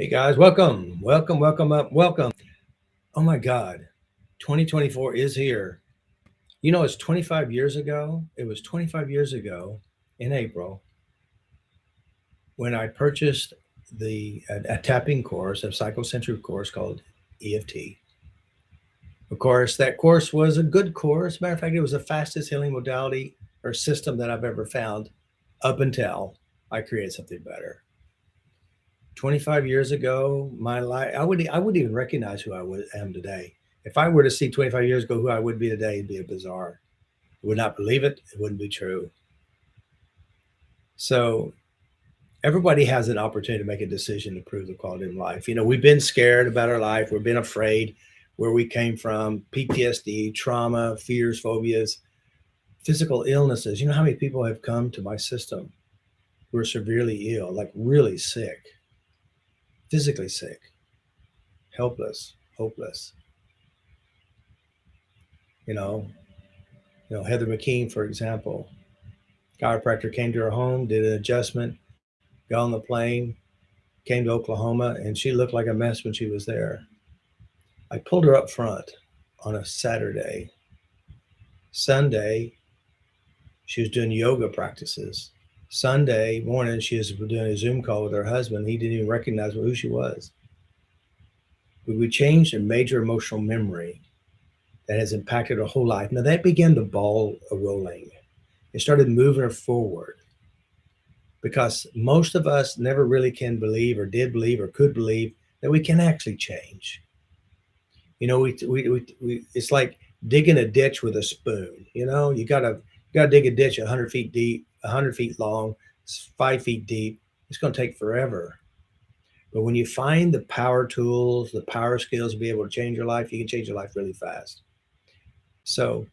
Hey guys, welcome. Oh my God, 2024 is here. You know, it's 25 years ago. It was 25 years ago in April when I purchased a tapping course, a psychocentric course called EFT. Of course, that course was a good course. Matter of fact, it was the fastest healing modality or system that I've ever found up until I created something better. 25 years ago, my life, I wouldn't even recognize who am today. If I were to see 25 years ago who I would be today, it'd be a bizarre. I would not believe it. It wouldn't be true. So everybody has an opportunity to make a decision to improve the quality of life. You know, we've been scared about our life. We've been afraid where we came from, PTSD, trauma, fears, phobias, physical illnesses. You know how many people have come to my system who are severely ill, like really sick, physically sick, helpless, hopeless. You know, Heather McKean, for example, chiropractor came to her home, did an adjustment, got on the plane, came to Oklahoma, and she looked like a mess when she was there. I pulled her up front on a Saturday. Sunday, she was doing yoga practices. Sunday morning, she was doing a Zoom call with her husband. He didn't even recognize who she was. We changed a major emotional memory that has impacted her whole life. Now, that began the ball rolling. It started moving her forward, because most of us never really can believe or did believe or could believe that we can actually change. You know, we it's like digging a ditch with a spoon. You gotta dig a ditch 100 feet deep, 100 feet long, 5 feet deep. It's going to take forever. But when you find the power tools, the power skills to be able to change your life, you can change your life really fast. So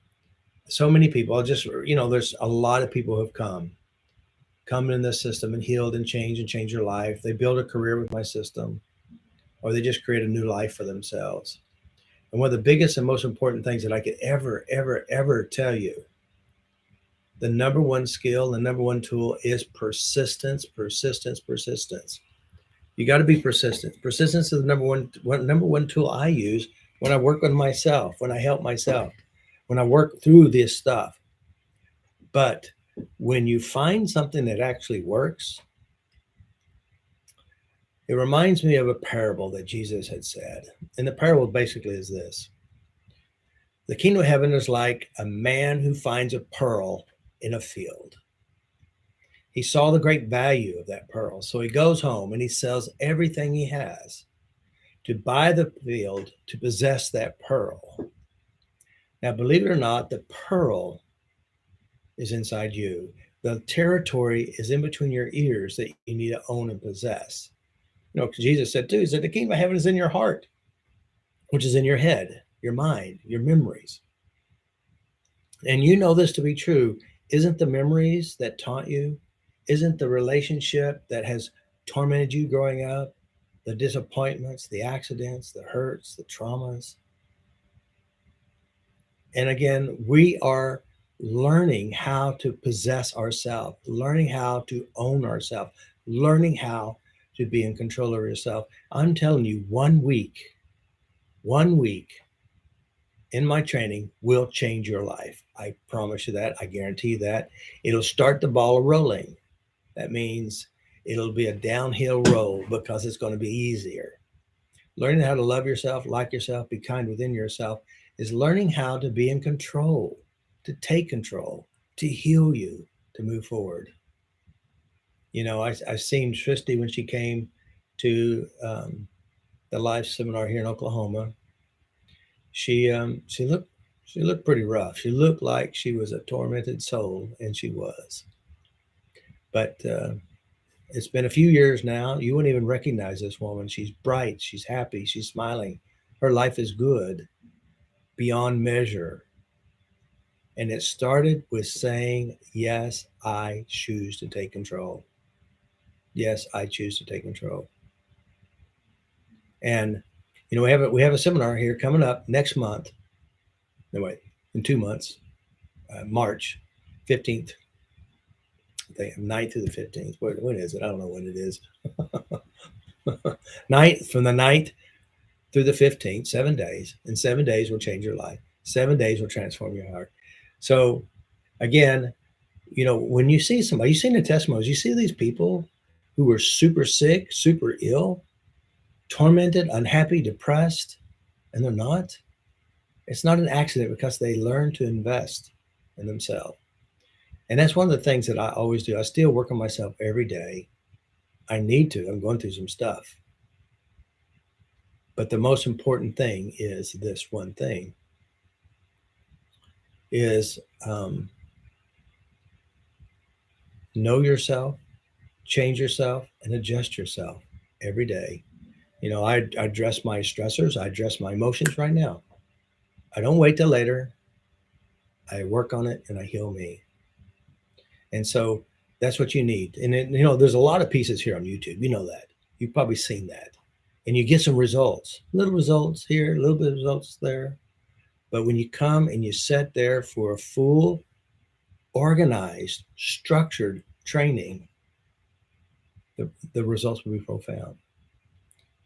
many people, there's a lot of people who have come in this system and healed and changed their life. They build a career with my system, or they just create a new life for themselves. And one of the biggest and most important things that I could ever tell you, the number one skill, the number one tool is persistence, persistence, persistence. You got to be persistent. Persistence is the number one tool I use when I work with myself, when I help myself, when I work through this stuff. But when you find something that actually works, it reminds me of a parable that Jesus had said. And the parable basically is this: the kingdom of heaven is like a man who finds a pearl in a field. He saw the great value of that pearl. So he goes home and he sells everything he has to buy the field to possess that pearl. Now, believe it or not, the pearl is inside you. The territory is in between your ears that you need to own and possess. Because Jesus said too, he said, the kingdom of heaven is in your heart, which is in your head, your mind, your memories. And you know this to be true. Isn't the memories that taunt you? Isn't the relationship that has tormented you growing up? The disappointments, the accidents, the hurts, the traumas. And again, we are learning how to possess ourselves, learning how to own ourselves, learning how to be in control of yourself. I'm telling you, 1 week in my training will change your life. I promise you that. I guarantee that. It'll start the ball rolling. That means it'll be a downhill roll because it's going to be easier. Learning how to love yourself, like yourself, be kind within yourself is learning how to be in control, to take control, to heal you, to move forward. I've seen Tristy when she came to the live seminar here in Oklahoma. She looked pretty rough. She looked like she was a tormented soul, and she was. But it's been a few years now. You wouldn't even recognize this woman. She's bright. She's happy. She's smiling. Her life is good beyond measure. And it started with saying, yes, I choose to take control. Yes, I choose to take control. And we have a seminar here coming up next month. No, wait, in 2 months, March 15th. I think 9th through the 15th. When is it? I don't know when it is. From the 9th through the 15th, 7 days, and 7 days will change your life. 7 days will transform your heart. So again, when you see somebody, you see the testimonies, you see these people who were super sick, super ill, tormented, unhappy, depressed, and they're not. It's not an accident because they learn to invest in themselves. And that's one of the things that I always do. I still work on myself every day. I need to. I'm going through some stuff. But the most important thing is this one thing is know yourself, change yourself, and adjust yourself every day. I address my stressors. I address my emotions right now. I don't wait till later. I work on it and I heal me. And so that's what you need. And there's a lot of pieces here on YouTube. You know that. You've probably seen that. And you get some results, little results here, a little bit of results there. But when you come and you sit there for a full, organized, structured training, the results will be profound.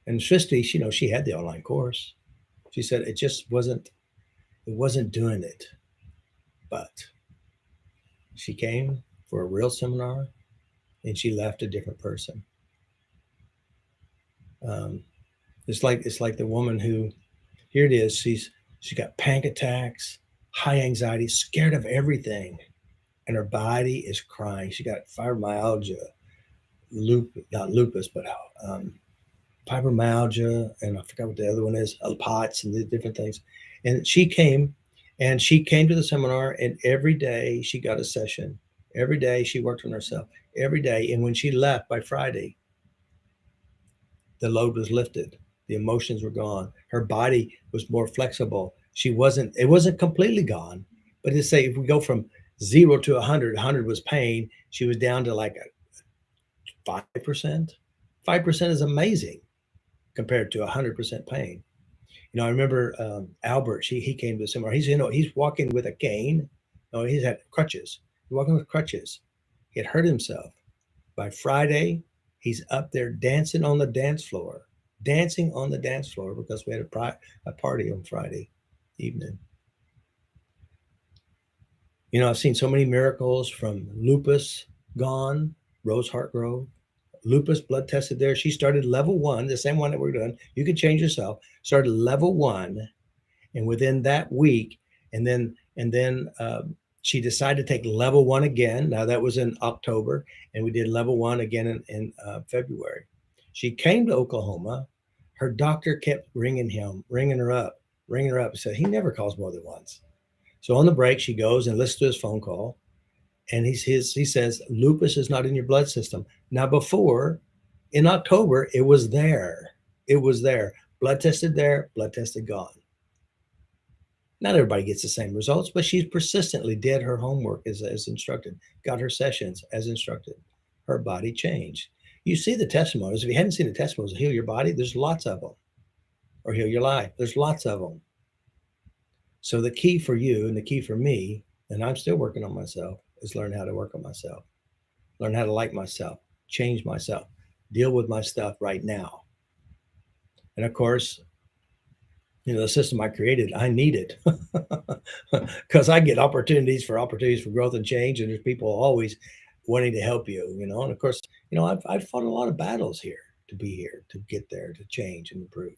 And Srishti, she had the online course. She said it just wasn't doing it. But she came for a real seminar and she left a different person. It's like the woman who, here it is, she got panic attacks, high anxiety, scared of everything, and her body is crying. She got fibromyalgia, not lupus, but fibromyalgia, and I forgot what the other one is, POTS and the different things. And she came to the seminar, and every day she got a session. Every day she worked on herself, every day. And when she left by Friday, the load was lifted. The emotions were gone. Her body was more flexible. It wasn't completely gone, but to say if we go from 0 to 100, 100 was pain. She was down to like a 5%. 5% is amazing compared to 100% pain. I remember Albert, he came to the seminar. He's walking with a cane. No, he's had crutches. He's walking with crutches. He had hurt himself. By Friday, he's up there dancing on the dance floor because we had a party on Friday evening. I've seen so many miracles from lupus gone, Rose Hartgrove, lupus blood tested there. She started level 1, the same one that we're doing. You can change yourself. Started level 1, and within that week, and then she decided to take level 1 again. Now that was in October, and we did level 1 again in February. She came to Oklahoma. Her doctor kept ringing her up. Said he never calls more than once. So on the break, she goes and listens to his phone call, and he says, lupus is not in your blood system. Now before, in October, it was there. Blood tested there, blood tested gone. Not everybody gets the same results, but she persistently did her homework as instructed, got her sessions as instructed. Her body changed. You see the testimonies. If you hadn't seen the testimonies, Heal Your Body, there's lots of them. Or Heal Your Life, there's lots of them. So the key for you and the key for me, and I'm still working on myself, is learn how to work on myself, learn how to like myself, change myself, deal with my stuff right now. And of course, the system I created, I need it because I get opportunities for growth and change. And there's people always wanting to help you, and of course, I've fought a lot of battles here to be here, to get there, to change and improve.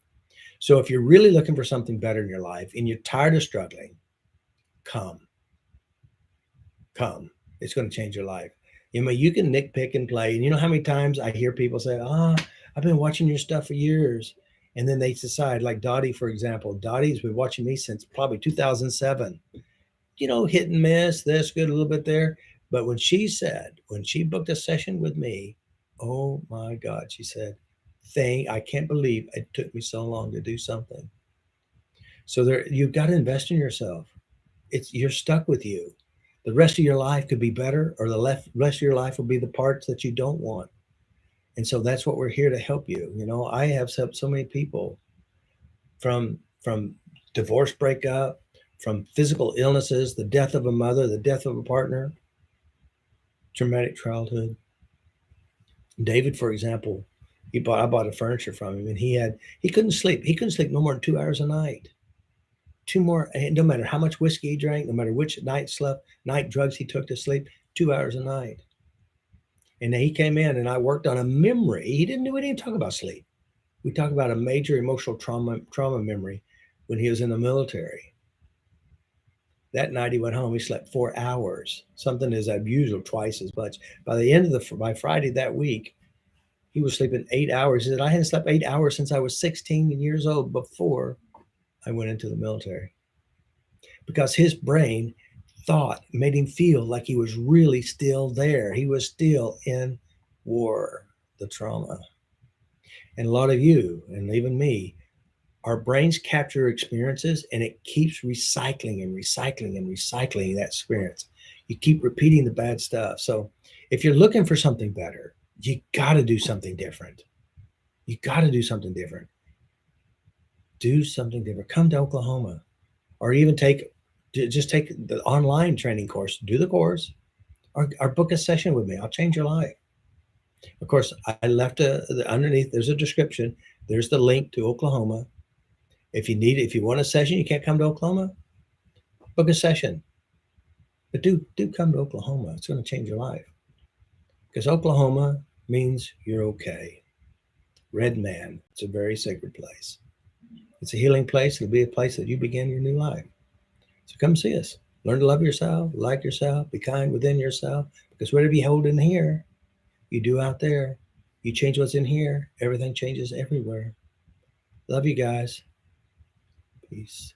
So if you're really looking for something better in your life and you're tired of struggling, come. It's going to change your life. You can nitpick and play. And you know how many times I hear people say, I've been watching your stuff for years. And then they decide, like Dottie, for example. Dottie's been watching me since probably 2007. Hit and miss, this, good, a little bit there. But when she booked a session with me, oh my God, she said, I can't believe it took me so long to do something. So you've got to invest in yourself. You're stuck with you. The rest of your life could be better, or the rest of your life will be the parts that you don't want. And so that's what we're here to help you. I have helped so many people from divorce breakup, from physical illnesses, the death of a mother, the death of a partner, traumatic childhood. David, for example, I bought a furniture from him, and he couldn't sleep. He couldn't sleep no more than 2 hours a night. Two more, no matter how much whiskey he drank, no matter which night drugs he took to sleep, 2 hours a night. And he came in, and I worked on a memory. He didn't do anything talk about sleep. We talked about a major emotional trauma memory when he was in the military. That night he went home. He slept 4 hours, something as unusual, twice as much. By Friday that week, he was sleeping 8 hours. He said, I hadn't slept 8 hours since I was 16 years old before I went into the military. Because his brain made him feel like he was really still there. He was still in war, the trauma. And a lot of you, and even me, our brains capture experiences, and it keeps recycling and recycling and recycling that experience. You keep repeating the bad stuff. So if you're looking for something better, you got to do something different. You got to do something different. Do something different. Come to Oklahoma, or even just take the online training course. Do the course, or book a session with me. I'll change your life. Of course, I left underneath. There's a description. There's the link to Oklahoma. If you want a session, you can't come to Oklahoma, book a session. But do come to Oklahoma. It's going to change your life. Because Oklahoma means you're okay. Red Man, it's a very sacred place. It's a healing place. It'll be a place that you begin your new life. So come see us. Learn to love yourself, like yourself, be kind within yourself. Because whatever you hold in here, you do out there. You change what's in here, everything changes everywhere. Love you guys. Peace.